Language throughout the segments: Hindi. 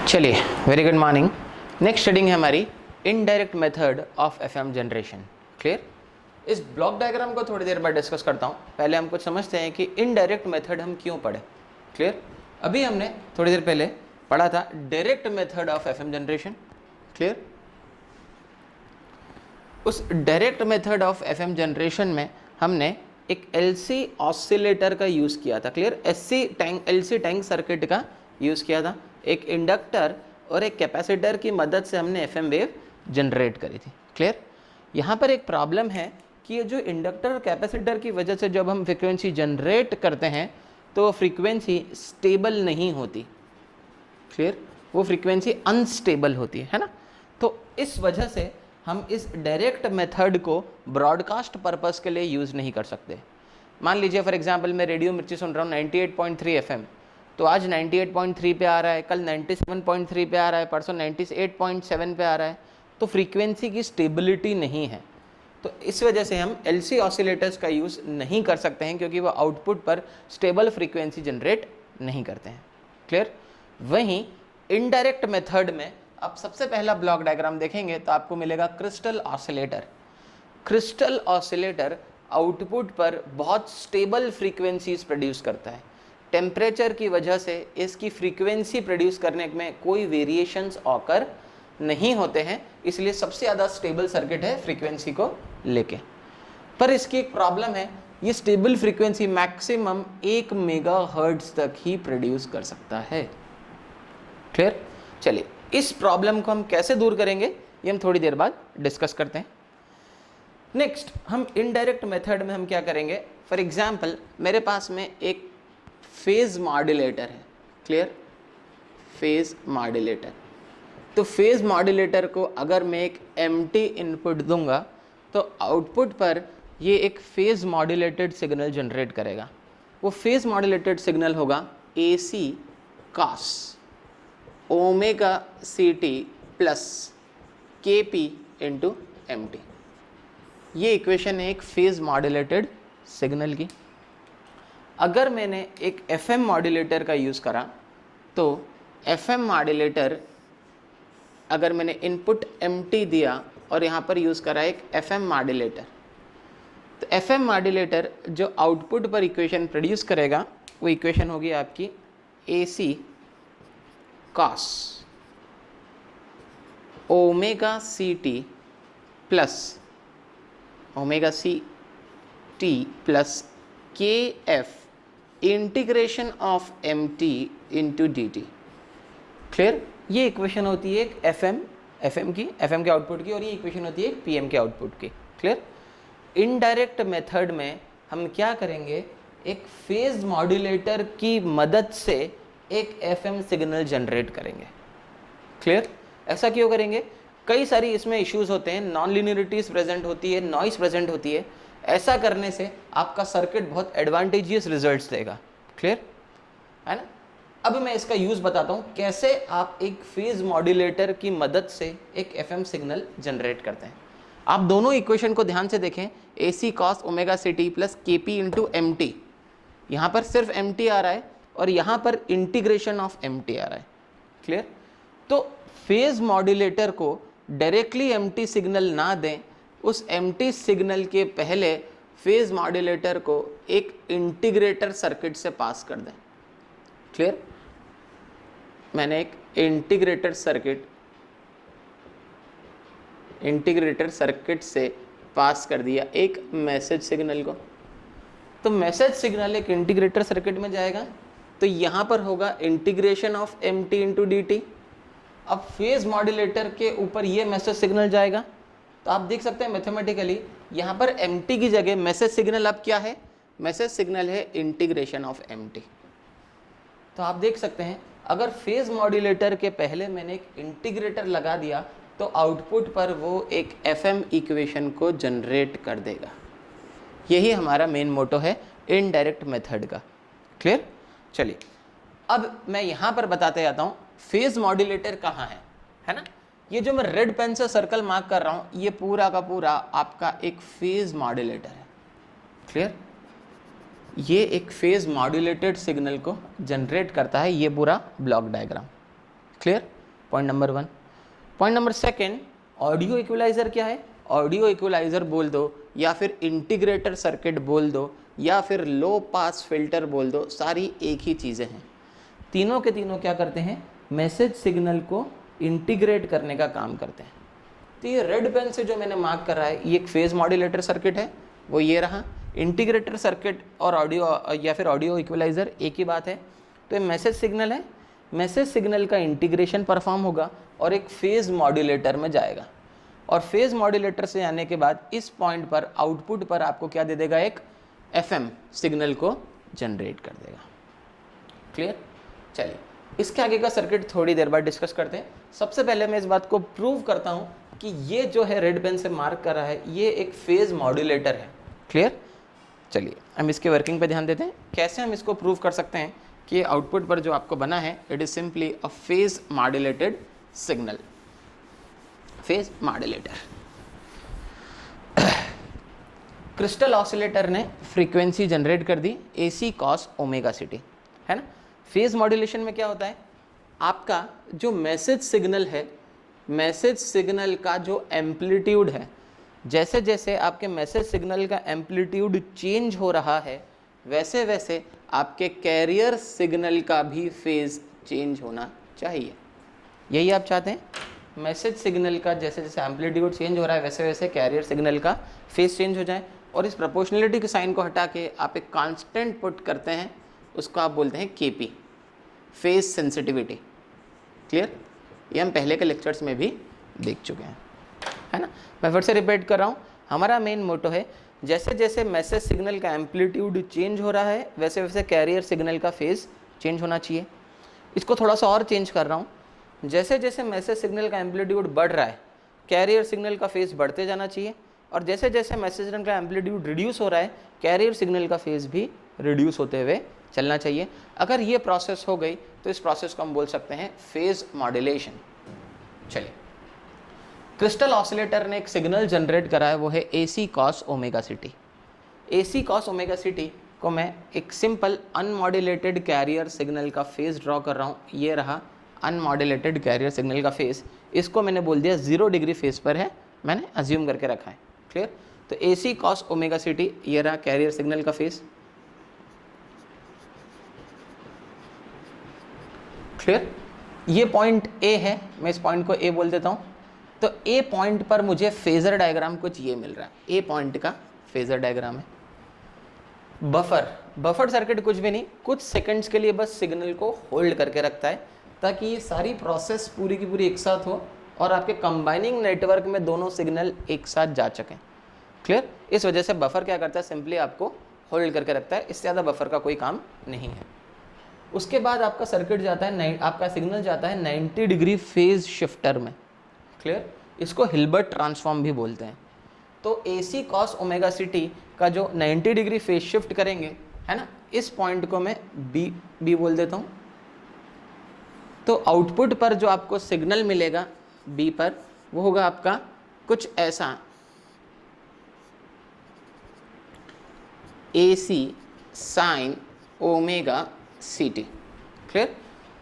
चलिए, very good morning. Next reading है हमारी indirect method of FM generation. Clear? इस ब्लॉक डायग्राम को थोड़ी देर बाद डिस्कस करता हूँ। पहले हम कुछ समझते हैं कि इनडायरेक्ट मेथड हम क्यों पढ़े। क्लियर? अभी हमने थोड़ी देर पहले पढ़ा था direct method of FM generation. Clear? उस direct method of FM generation में हमने एक एलसी ऑसिलेटर का यूज़ किया था। क्लियर? एलसी टैंक सर्किट का यूज़ किया था। एक इंडक्टर और एक कैपेसिटर की मदद से हमने एफएम वेव जनरेट करी थी। क्लियर? यहाँ पर एक प्रॉब्लम है कि ये जो इंडक्टर और कैपेसिटर की वजह से जब हम फ्रीक्वेंसी जनरेट करते हैं तो फ्रीक्वेंसी स्टेबल नहीं होती। क्लियर? वो फ्रीक्वेंसी अनस्टेबल होती है ना। तो इस वजह से हम इस डायरेक्ट मेथड को ब्रॉडकास्ट पर्पस के लिए यूज़ नहीं कर सकते। मान लीजिए फॉर एग्जांपल मैं रेडियो मिर्ची सुन रहा हूँ 98.3 एफएम, तो आज 98.3 पे आ रहा है, कल 97.3 पे आ रहा है, परसों 98.7 पे आ रहा है, तो फ्रीक्वेंसी की स्टेबिलिटी नहीं है। तो इस वजह से हम एलसी ऑसिलेटर्स का यूज़ नहीं कर सकते हैं क्योंकि वो आउटपुट पर स्टेबल फ्रीक्वेंसी जनरेट नहीं करते हैं। क्लियर? वहीं इनडायरेक्ट मेथड में आप सबसे पहला ब्लॉक डायग्राम देखेंगे तो आपको मिलेगा crystal oscillator. Crystal oscillator output पर बहुत स्टेबल फ्रीक्वेंसीज प्रोड्यूस करता है। टेम्परेचर की वजह से इसकी फ्रीक्वेंसी प्रोड्यूस करने में कोई वेरिएशंस ऑकर नहीं होते हैं, इसलिए सबसे ज़्यादा स्टेबल सर्किट है फ्रीक्वेंसी को लेके। पर इसकी एक प्रॉब्लम है, ये स्टेबल फ्रीक्वेंसी मैक्सिमम 1 मेगाहर्ट्ज तक ही प्रोड्यूस कर सकता है। क्लियर? चलिए, इस प्रॉब्लम को हम कैसे दूर करेंगे ये हम थोड़ी देर बाद डिस्कस करते हैं। नेक्स्ट, हम इनडायरेक्ट मेथड में हम क्या करेंगे, फॉर एग्जांपल मेरे पास में एक फेज मॉड्यूलेटर है। क्लियर? Phase modulator. तो फेज मॉड्यूलेटर को अगर मैं एक एम्प्टी इनपुट दूंगा तो आउटपुट पर ये एक फेज मॉड्यूलेटेड सिग्नल जनरेट करेगा। वो फेज मॉड्यूलेटेड सिग्नल होगा AC cos omega CT plus KP into MT। ये इक्वेशन है एक फेज मॉड्यूलेटेड सिग्नल की। अगर मैंने एक FM मॉड्यूलेटर का यूज़ करा तो FM मॉड्यूलेटर, अगर मैंने इनपुट MT दिया और यहाँ पर यूज़ करा एक FM मॉड्यूलेटर, तो FM मॉड्यूलेटर जो आउटपुट पर इक्वेशन प्रोड्यूस करेगा वो इक्वेशन होगी आपकी AC cos omega CT plus omega CT plus KF integration of MT into DT। Clear? ये इक्वेशन होती है एक FM के आउटपुट की, और ये इक्वेशन होती है एक PM के आउटपुट की। क्लियर? इनडायरेक्ट मेथड में हम क्या करेंगे, एक फेज मॉड्यूलेटर की मदद से एक FM सिग्नल जनरेट करेंगे। क्लियर? ऐसा क्यों करेंगे? कई सारी इसमें इश्यूज होते हैं, नॉन लीनियरिटीज प्रेजेंट होती है, नॉइस प्रेजेंट होती है। ऐसा करने से आपका सर्किट बहुत एडवांटेजियस रिजल्ट्स देगा। क्लियर है ना? अब मैं इसका यूज़ बताता हूँ कैसे आप एक फेज मॉड्यूलेटर की मदद से एक FM सिग्नल जनरेट करते हैं। आप दोनों इक्वेशन को ध्यान से देखें, AC cos omega CT plus KP into MT। यहाँ पर सिर्फ MT आ रहा है और यहाँ पर इंटीग्रेशन ऑफ MT आ रहा है। क्लियर? तो फेज मॉड्यूलेटर को डायरेक्टली MT सिग्नल ना दें, उस MT सिग्नल के पहले फेज मॉड्यूलेटर को एक इंटीग्रेटर सर्किट से पास कर दें। क्लियर? मैंने एक इंटीग्रेटर सर्किट से पास कर दिया एक मैसेज सिग्नल को। तो मैसेज सिग्नल एक इंटीग्रेटर सर्किट में जाएगा तो यहाँ पर होगा integration of MT into DT। अब फेज मॉड्यूलेटर के ऊपर ये मैसेज सिग्नल जाएगा, तो आप देख सकते हैं मैथमेटिकली यहाँ पर MT की जगह मैसेज सिग्नल अब क्या है, मैसेज सिग्नल है इंटीग्रेशन ऑफ MT। तो आप देख सकते हैं अगर फेज मॉड्यूलेटर के पहले मैंने एक इंटीग्रेटर लगा दिया तो आउटपुट पर वो एक FM इक्वेशन को जनरेट कर देगा। यही हमारा मेन मोटो है इनडायरेक्ट मेथड का। क्लियर? चलिए, अब मैं यहाँ पर बताते जाता हूँ फेज मॉड्यूलेटर कहाँ है ना। ये जो मैं रेड पेन से सर्कल मार्क कर रहा हूँ ये पूरा का पूरा आपका एक फेज मॉड्यूलेटर है। क्लियर? ये एक फेज मॉड्यूलेटेड सिग्नल को जनरेट करता है, ये पूरा block diagram. Clear? Point number 1। Point number 2, audio equaliser क्या है? ऑडियो इक्वलाइज़र बोल दो या फिर इंटीग्रेटर सर्किट बोल दो या फिर लो पास फिल्टर बोल दो, सारी एक ही चीज़ें हैं। तीनों के तीनों क्या करते हैं? मैसेज सिग्नल को इंटीग्रेट करने का काम करते हैं। तो ये रेड पेन से जो मैंने मार्क कर रहा है, ये एक फेज मॉड्यूलेटर सर्किट है, वो ये रहा। इंटीग्रेटर सर्किट और ऑडियो या फिर ऑडियो इक्वलाइज़र एक ही बात है। तो ये मैसेज सिग्नल है, मैसेज सिग्नल का इंटीग्रेशन परफॉर्म होगा और एक फेज मॉड्यूलेटर में जाएगा, और फेज मॉड्यूलेटर से आने के बाद इस पॉइंट पर आउटपुट पर आपको क्या दे देगा? एक एफएम सिग्नल को जनरेट कर देगा। क्लियर? चलिए इसके आगे का सर्किट थोड़ी देर बाद डिस्कस करते हैं। सबसे पहले मैं इस बात को प्रूव करता हूं कि ये जो है रेड पेन से मार्क कर रहा है, ये एक फेज मॉड्यूलेटर है। क्लियर? चलिए हम इसके वर्किंग पे ध्यान देते हैं। कैसे हम इसको प्रूव कर सकते हैं कि आउटपुट पर जो आपको बना है, it is simply a phase modulated signal. Phase modulator, crystal oscillator ने फ्रीक्वेंसी जनरेट कर दी AC cos ओमेगा ct, है ना। फेज मॉड्यूलेशन में क्या होता है? आपका जो मैसेज सिग्नल है, मैसेज सिग्नल का जो एम्पलीट्यूड है, जैसे जैसे आपके मैसेज सिग्नल का एम्पलीट्यूड चेंज हो रहा है, वैसे वैसे आपके कैरियर सिग्नल का भी फेज चेंज होना चाहिए। यही आप चाहते हैं? मैसेज सिग्नल का जैसे जैसे एम्पलीट्यूड चेंज हो रहा है, वैसे वैसे कैरियर सिग्नल का फेज चेंज हो जाए। और इस प्रोपोर्शनलिटी के साइन को हटा के आप एक कांस्टेंट पुट करते हैं, उसको आप बोलते हैं KP, फेज सेंसिटिविटी। क्लियर? ये हम पहले के लेक्चर्स में भी देख चुके हैं, है ना। मैं फिर से रिपीट कर रहा हूँ, हमारा मेन मोटो है जैसे जैसे मैसेज सिग्नल का एम्पलीट्यूड चेंज हो रहा है, वैसे वैसे कैरियर सिग्नल का फेज चेंज होना चाहिए। इसको थोड़ा सा और चेंज कर रहा हूँ, जैसे जैसे मैसेज सिग्नल का एम्पलीट्यूड बढ़ रहा है, कैरियर सिग्नल का फेज बढ़ते जाना चाहिए, और जैसे जैसे मैसेज सिग्नल का एम्पलीट्यूड रिड्यूस हो रहा है, कैरियर सिग्नल का फेज भी रिड्यूस होते हुए चलना चाहिए। अगर ये प्रोसेस हो गई तो इस प्रोसेस को हम बोल सकते हैं फेज मॉड्यूलेशन। चलिए, क्रिस्टल ऑसिलेटर ने एक सिग्नल जनरेट करा है, वो है AC cos omega ct। AC cos omega ct को मैं एक सिंपल अनमॉड्यूलेटेड कैरियर सिग्नल का फेज ड्रॉ कर रहा हूँ। ये रहा अनमॉड्यूलेटेड कैरियर सिग्नल का फेज, इसको मैंने बोल दिया 0 डिग्री फेज पर है, मैंने अज्यूम करके रखा है। क्लियर? तो AC cos ओमेगा ct, ये रहा कैरियर सिग्नल का फेज। क्लियर? ये पॉइंट A है, मैं इस पॉइंट को A बोल देता हूँ। तो A पॉइंट पर मुझे फेजर डायग्राम कुछ ये मिल रहा है, A पॉइंट का फेजर डायग्राम है। बफर सर्किट कुछ भी नहीं, कुछ सेकंड्स के लिए बस सिग्नल को होल्ड करके रखता है ताकि ये सारी प्रोसेस पूरी की पूरी एक साथ हो और आपके कंबाइनिंग नेटवर्क में दोनों सिग्नल एक साथ जा सकें। क्लियर? इस वजह से बफर क्या करता है? सिंपली आपको होल्ड करके रखता है, इससे ज़्यादा बफर का कोई काम नहीं है। उसके बाद आपका सर्किट जाता है, आपका सिग्नल जाता है 90 डिग्री फेज शिफ्टर में। क्लियर? इसको हिल्बर्ट ट्रांसफॉर्म भी बोलते हैं। तो AC cos ओमेगा ct का जो 90 डिग्री फेज शिफ्ट करेंगे, है ना, इस पॉइंट को मैं B बोल देता हूँ। तो आउटपुट पर जो आपको सिग्नल मिलेगा B पर, वो होगा आपका कुछ ऐसा, AC sin omega ct। Clear?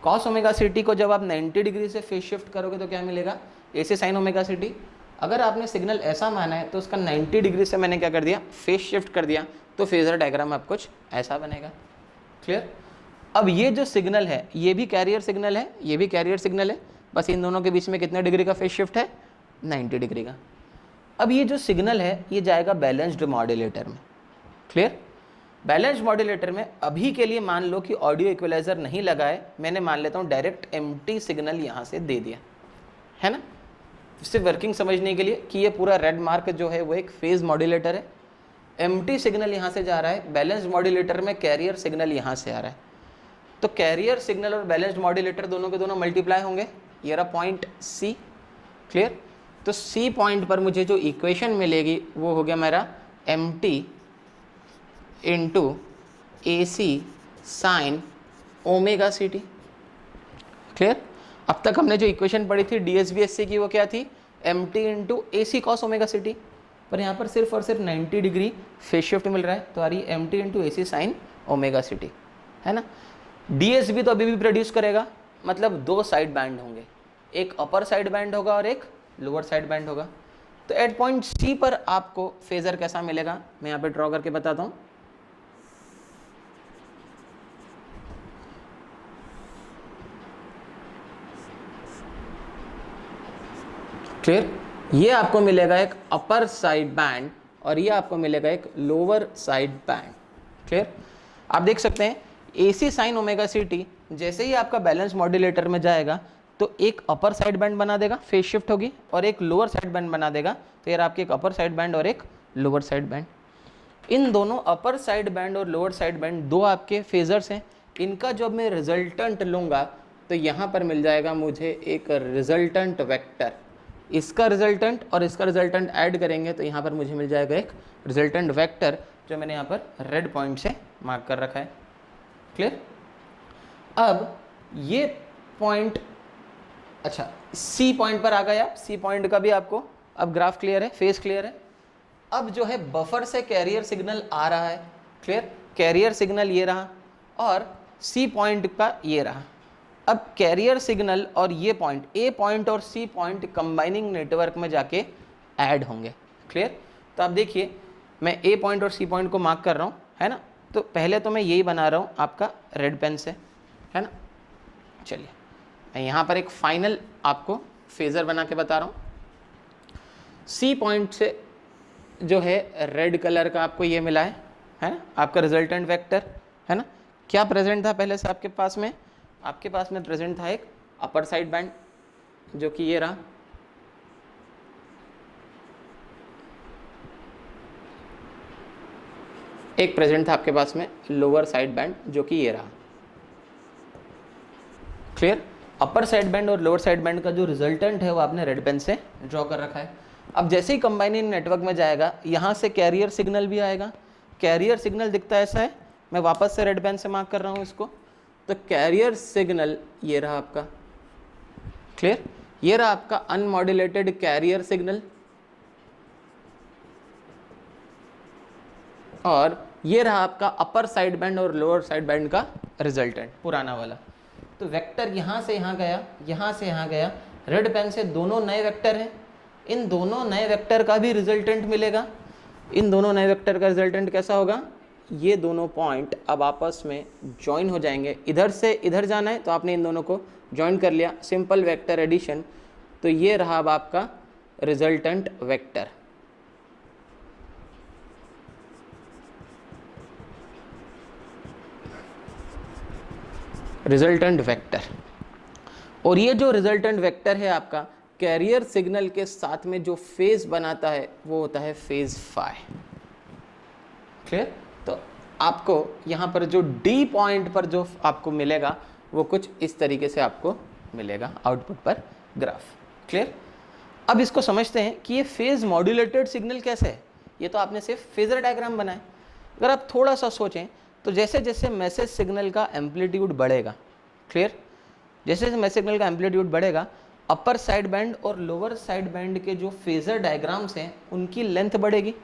cos omega ct को जब आप 90 डिग्री से फेज शिफ्ट करोगे तो क्या मिलेगा? AC sin omega ct। अगर आपने सिग्नल ऐसा माना है तो उसका 90 डिग्री से मैंने क्या कर दिया? फेज शिफ्ट कर दिया, तो फेजर डायग्राम आप कुछ ऐसा बनेगा। क्लियर? अब ये जो सिग्नल है, ये भी कैरियर सिग्नल है, ये भी कैरियर सिग्नल है, बस इन दोनों के बीच में कितने डिग्री का फेज शिफ्ट है? 90 डिग्री का। अब ये जो सिग्नल है, ये जाएगा बैलेंस्ड मॉड्यूलेटर में। क्लियर? बैलेंस्ड मॉड्यूलेटर में अभी के लिए मान लो कि ऑडियो इक्वलाइजर नहीं लगा है, मैंने मान लेता हूँ डायरेक्ट एम्प्टी सिग्नल यहाँ से दे दिया, है ना। इससे वर्किंग समझने के लिए कि ये पूरा रेड मार्क जो है वो एक फेज मॉड्यूलेटर है, एम्प्टी सिग्नल यहाँ से जा रहा है, बैलेंस्ड मॉड्यूलेटर में कैरियर सिग्नल यहाँ से आ रहा है। तो कैरियर सिग्नल और बैलेंस्ड मॉड्यूलेटर दोनों के दोनों मल्टीप्लाई होंगे, ये रहा पॉइंट C। क्लियर? तो C पॉइंट पर मुझे जो इक्वेशन मिलेगी वो हो गया मेरा MT into AC sine omega ct। Clear? अब तक हमने जो इक्वेशन पढ़ी थी DSB-SC की, वो क्या थी? MT into AC cos omega ct। पर यहाँ पर सिर्फ और सिर्फ 90 डिग्री फेज शिफ्ट मिल रहा है, तो आ रही है MT into AC sine omega ct, है ना। DSB तो अभी भी प्रोड्यूस करेगा, मतलब दो साइड बैंड होंगे, एक अपर साइड बैंड होगा और एक लोअर साइड बैंड होगा। तो एट पॉइंट सी पर आपको फेजर कैसा मिलेगा, मैं यहाँ पे ड्रॉ करके बताता हूँ। क्लियर, ये आपको मिलेगा एक अपर साइड बैंड और ये आपको मिलेगा एक लोअर साइड बैंड। क्लियर, आप देख सकते हैं AC sine omega C T जैसे ही आपका बैलेंस मॉड्यूलेटर में जाएगा तो एक अपर साइड बैंड बना देगा, फेज शिफ्ट होगी, और एक लोअर साइड बैंड बना देगा। तो यार आपकी एक अपर साइड बैंड और एक लोअर साइड बैंड। इन दोनों अपर साइड बैंड और लोअर साइड बैंड दो आपके फेजर्स हैं। इनका जब मैं रिजल्टेंट लूँगा तो यहाँ पर मिल जाएगा मुझे एक रिजल्टेंट वेक्टर। इसका रिजल्टेंट और इसका रिजल्टेंट ऐड करेंगे तो यहाँ पर मुझे मिल जाएगा एक रिजल्टेंट वेक्टर, जो मैंने यहाँ पर रेड पॉइंट से मार्क कर रखा है। क्लियर, अब ये पॉइंट, अच्छा सी पॉइंट पर आ गया। सी पॉइंट का भी आपको अब ग्राफ क्लियर है, फेज क्लियर है। अब जो है बफर से कैरियर सिग्नल आ रहा है। क्लियर, कैरियर सिग्नल ये रहा और सी पॉइंट का ये रहा। अब कैरियर सिग्नल और ये पॉइंट, ए पॉइंट और सी पॉइंट कंबाइनिंग नेटवर्क में जाके ऐड होंगे। क्लियर, तो आप देखिए मैं ए पॉइंट और सी पॉइंट को मार्क कर रहा हूँ, है ना। तो पहले तो मैं यही बना रहा हूँ आपका रेड पेन से, है ना। चलिए मैं यहाँ पर एक फाइनल आपको फेज़र बना के बता रहा हूँ। सी पॉइंट से जो है रेड कलर का आपको ये मिला है ना, आपका रिजल्टेंट वेक्टर, है ना। क्या प्रेजेंट था पहले से आपके पास में? आपके पास में प्रेजेंट था एक अपर साइड बैंड जो कि ये रहा, एक प्रेजेंट था आपके पास में लोअर साइड बैंड जो कि ये रहा। क्लियर, अपर साइड बैंड और लोअर साइड बैंड का जो रिजल्टेंट है वो आपने रेड पेन से ड्रॉ कर रखा है। अब जैसे ही कंबाइनिंग नेटवर्क में जाएगा यहाँ से कैरियर सिग्नल भी आएगा। कैरियर सिग्नल दिखता है ऐसा है, मैं वापस से रेड पेन से मार्क कर रहा हूँ इसको। तो कैरियर सिग्नल ये रहा आपका। क्लियर, ये रहा आपका अनमॉड्यूलेटेड कैरियर सिग्नल और ये रहा आपका अपर साइड बैंड और लोअर साइड बैंड का रिजल्टेंट पुराना वाला। तो वेक्टर यहाँ से यहाँ गया, यहाँ से यहाँ गया। रेड पेन से दोनों नए वेक्टर हैं, इन दोनों नए वेक्टर का भी रिजल्टेंट मिलेगा। इन दोनों नए वेक्टर का रिजल्टेंट कैसा होगा? ये दोनों पॉइंट अब आपस में ज्वाइन हो जाएंगे। इधर से इधर जाना है तो आपने इन दोनों को ज्वाइन कर लिया, सिंपल वेक्टर एडिशन। तो ये रहा अब आपका रिजल्टेंट वेक्टर। रिजल्टेंट वेक्टर, और ये जो रिजल्टेंट वेक्टर है आपका कैरियर सिग्नल के साथ में जो फेज बनाता है वो होता है फेज फाई। क्लियर, तो आपको यहाँ पर जो डी पॉइंट पर जो आपको मिलेगा वो कुछ इस तरीके से आपको मिलेगा आउटपुट पर ग्राफ। क्लियर, अब इसको समझते हैं कि ये फेज मॉड्यूलेटेड सिग्नल कैसे है। ये तो आपने सिर्फ फेजर डायग्राम बनाया। अगर आप थोड़ा सा सोचें तो जैसे जैसे मैसेज सिग्नल का एम्पलीट्यूड बढ़ेगा, क्लियर, जैसे जैसे मैसेज सिग्नल का एम्पलीट्यूड बढ़ेगा, अपर साइड बैंड और लोअर साइड बैंड के जो फेजर डायग्राम्स हैं उनकी लेंथ बढ़ेगी,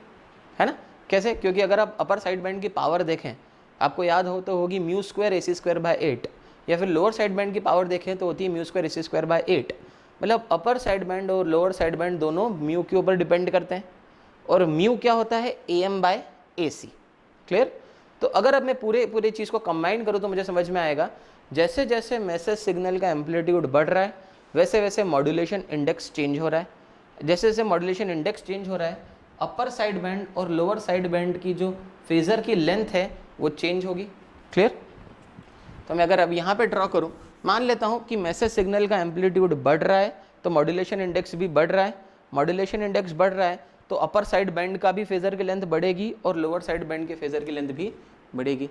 है ना। कैसे? क्योंकि अगर आप अपर साइड बैंड की पावर देखें, आपको याद हो तो होगी mu square AC square by 8, या फिर लोअर साइड बैंड की पावर देखें तो होती है mu square AC square by 8। मतलब अपर साइड बैंड और लोअर साइड बैंड दोनों म्यू के ऊपर डिपेंड करते हैं, और म्यू क्या होता है? AM bye AC। क्लियर, तो अगर अब मैं पूरे चीज़ को कंबाइन करूँ तो मुझे समझ में आएगा जैसे जैसे मैसेज सिग्नल का एम्पलीट्यूड बढ़ रहा है वैसे वैसे मॉड्यूलेशन इंडेक्स चेंज हो रहा है। जैसे जैसे मॉड्यूलेशन इंडेक्स चेंज हो रहा है, अपर साइड बैंड और लोअर साइड बैंड की जो फेजर की लेंथ है वो चेंज होगी। क्लियर, तो मैं अगर अब यहाँ पे ड्रॉ करूँ, मान लेता हूँ कि मैसेज सिग्नल का एम्पलीट्यूड बढ़ रहा है तो मॉड्यूलेशन इंडेक्स भी बढ़ रहा है। मॉड्यूलेशन इंडेक्स बढ़ रहा है तो अपर साइड बैंड का भी फेजर की लेंथ बढ़ेगी और लोअर साइड बैंड के फेजर की लेंथ भी बढ़ेगी।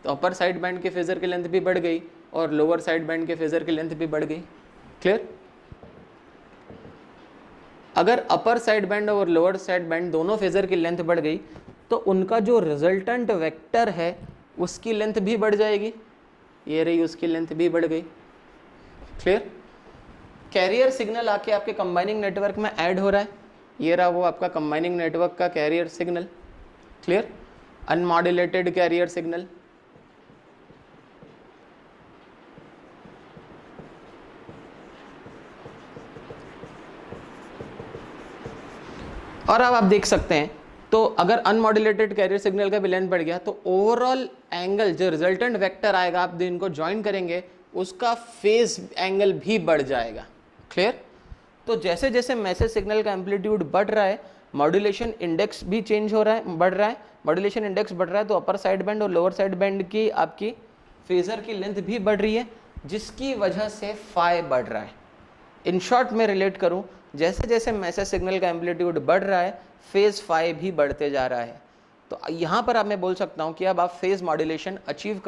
तो अपर साइड बैंड के फेजर की लेंथ भी बढ़ गई और लोअर साइड बैंड के फेजर की लेंथ भी बढ़ गई। क्लियर, अगर अपर साइड बैंड और लोअर साइड बैंड दोनों फेजर की लेंथ बढ़ गई तो उनका जो रिजल्टेंट वेक्टर है उसकी लेंथ भी बढ़ जाएगी। ये रही, उसकी लेंथ भी बढ़ गई। क्लियर, कैरियर सिग्नल आके आपके कंबाइनिंग नेटवर्क में ऐड हो रहा है। ये रहा वो आपका कंबाइनिंग नेटवर्क का carrier signal. Clear, unmodulated carrier signal. और अब आप देख सकते हैं, तो अगर अनमॉड्यूलेटेड कैरियर सिग्नल का भी लेंथ बढ़ गया तो ओवरऑल एंगल जो रिजल्टेंट वेक्टर आएगा, आप इनको ज्वाइन करेंगे, उसका फेज एंगल भी बढ़ जाएगा। क्लियर? तो जैसे जैसे मैसेज सिग्नल का एम्पलीट्यूड बढ़ रहा है, मॉड्यूलेशन इंडेक्स भी चेंज हो रहा है, बढ़ रहा है। मॉड्यूलेशन इंडेक्स बढ़ रहा है तो अपर साइड बैंड और लोअर साइड बैंड की आपकी फेजर की लेंथ भी बढ़ रही है, जिसकी वजह से फाई बढ़ रहा है। इन शॉर्ट में रिलेट करूं, जैसे जैसे मैसेज सिग्नल का एम्पलीट्यूड बढ़ रहा है, फेज फाई भी बढ़ते जा रहा है। तो यहाँ पर अब मैं बोल सकता हूँ कि अब आप फेज मॉड्यूलेशन अचीव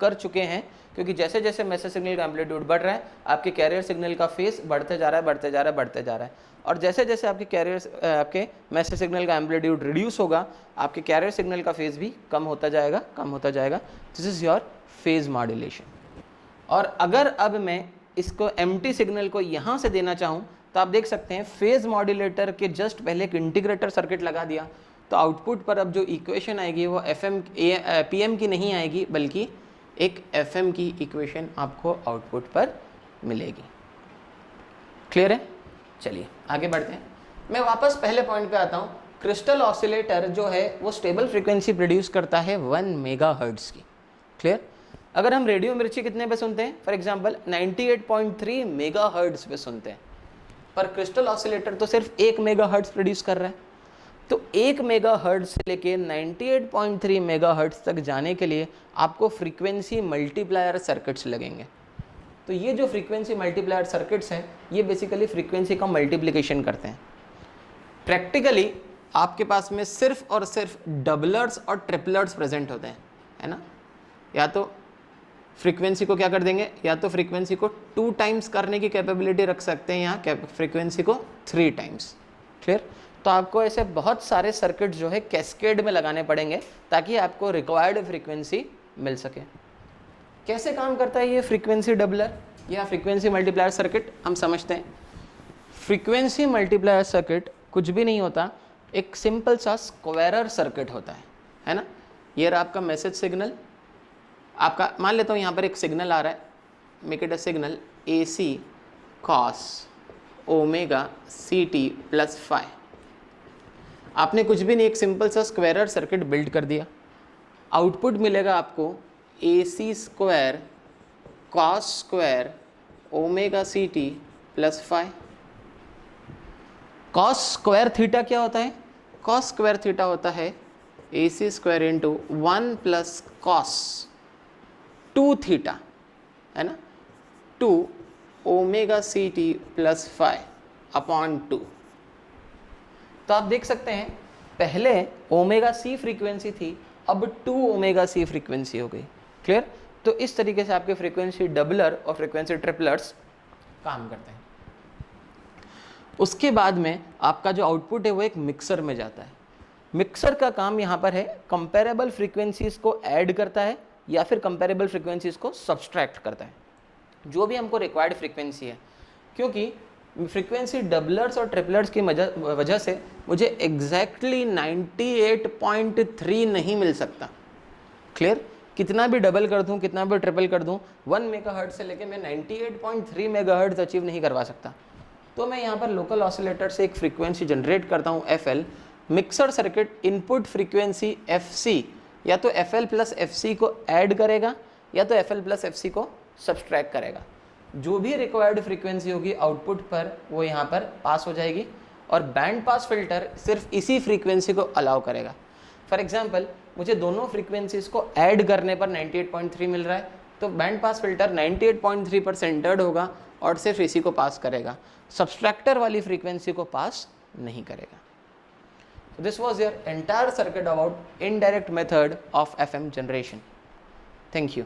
कर चुके हैं, क्योंकि जैसे जैसे मैसेज सिग्नल का एम्पलीट्यूड बढ़ रहा है, आपके कैरियर सिग्नल का फेज बढ़ते जा रहा है, बढ़ते जा रहा है, बढ़ते जा रहा है। और जैसे जैसे आपके मैसेज सिग्नल का एम्पलीट्यूड रिड्यूस होगा, आपके कैरियर सिग्नल का फेज भी कम होता जाएगा, कम होता जाएगा। This is your phase modulation. और अगर अब मैं इसको एम्प्टी सिग्नल को यहाँ से देना चाहूँ, तो आप देख सकते हैं फेज मॉड्यूलेटर के जस्ट पहले एक इंटीग्रेटर सर्किट लगा दिया, तो आउटपुट पर अब जो इक्वेशन आएगी वो पीएम की नहीं आएगी, बल्कि एक एफएम की इक्वेशन आपको आउटपुट पर मिलेगी। क्लियर है? चलिए आगे बढ़ते हैं। मैं वापस पहले पॉइंट पे आता हूँ। क्रिस्टल ऑसिलेटर जो है वो स्टेबल फ्रीक्वेंसी प्रोड्यूस करता है 1 मेगाहर्ट्ज़ की। क्लियर? अगर हम रेडियो मिर्ची कितने पे सुनते हैं, फॉर एग्जांपल 98.3 मेगाहर्ट्ज़ पे सुनते हैं, पर क्रिस्टल ऑसिलेटर तो सिर्फ 1 मेगाहर्ट्ज़ प्रोड्यूस कर रहा है। तो 1 मेगाहर्ट्ज़ से लेके 98.3 मेगाहर्ट्ज़ तक जाने के लिए आपको फ्रीक्वेंसी मल्टीप्लायर सर्किट्स लगेंगे। तो ये जो फ्रीक्वेंसी मल्टीप्लायर सर्किट्स हैं, ये बेसिकली फ्रीक्वेंसी का मल्टीप्लिकेशन करते हैं। प्रैक्टिकली आपके पास में सिर्फ और सिर्फ डबलर्स और ट्रिपलर्स प्रेजेंट होते हैं, है ना। या तो फ्रीक्वेंसी को क्या कर देंगे, या तो फ्रीक्वेंसी को 2 टाइम्स करने की कैपेबिलिटी रख सकते हैं, यहाँ फ्रीक्वेंसी को 3 टाइम्स। क्लियर? तो आपको ऐसे बहुत सारे सर्किट जो है कैस्केड में लगाने पड़ेंगे ताकि आपको रिक्वायर्ड फ्रीक्वेंसी मिल सके। कैसे काम करता है ये फ्रीक्वेंसी डबलर या फ्रीक्वेंसी मल्टीप्लायर सर्किट, हम समझते हैं। फ्रीक्वेंसी मल्टीप्लायर सर्किट कुछ भी नहीं होता, एक सिंपल सा स्क्वायरर सर्किट होता है ना। ये रहा आपका मैसेज सिग्नल, आपका मान लेता हूँ यहाँ पर एक सिग्नल आ रहा है, make it a signal AC cos omega CT plus phi. आपने कुछ भी नहीं, एक सिंपल सा स्क्वायरर सर्किट बिल्ड कर दिया। आउटपुट मिलेगा आपको AC square cos square omega CT plus phi. Cos square theta क्या होता है? कॉस स्क्वायर थीटा होता है AC square into 1 plus cos 2 theta, है ना, 2 omega CT plus phi upon 2। तो आप देख सकते हैं पहले ओमेगा C फ्रीक्वेंसी थी, अब 2 ओमेगा C फ्रीक्वेंसी हो गई। क्लियर? तो इस तरीके से आपके फ्रीक्वेंसी डबलर और फ्रीक्वेंसी ट्रिपलर्स काम करते हैं। उसके बाद में आपका जो आउटपुट है वो एक मिक्सर में जाता है। मिक्सर का काम यहाँ पर है कंपेरेबल फ्रीक्वेंसीज को ऐड करता है या फिर कंपेरेबल फ्रीक्वेंसीज को सब्सट्रैक्ट करता है, जो भी हमको रिक्वायर्ड फ्रीक्वेंसी है। क्योंकि फ्रीक्वेंसी डबलर्स और ट्रिपलर्स की वजह से मुझे एग्जैक्टली 98.3 नहीं मिल सकता। क्लियर? कितना भी डबल कर दूं, कितना भी ट्रिपल कर दूं, 1 मेगाहर्ट्ज से लेके मैं 98.3 मेगाहर्ट्ज अचीव नहीं करवा सकता। तो मैं यहाँ पर लोकल ऑसिलेटर से एक फ्रीक्वेंसी जनरेट करता हूँ FL। Mixer circuit input frequency FC या तो FL प्लस FC को ऐड करेगा या तो FL प्लस FC को सब्सट्रैक्ट करेगा। जो भी रिक्वायर्ड फ्रीक्वेंसी होगी आउटपुट पर वो यहाँ पर पास हो जाएगी, और बैंड पास फिल्टर सिर्फ इसी फ्रीक्वेंसी को अलाउ करेगा। फॉर एग्जांपल मुझे दोनों फ्रीक्वेंसीज को ऐड करने पर 98.3 मिल रहा है, तो बैंड पास फिल्टर 98.3 पर सेंटर्ड होगा और सिर्फ इसी को पास करेगा, सब्सट्रैक्टर वाली फ्रीक्वेंसी को पास नहीं करेगा। This was your entire circuit about indirect method of FM generation. Thank you.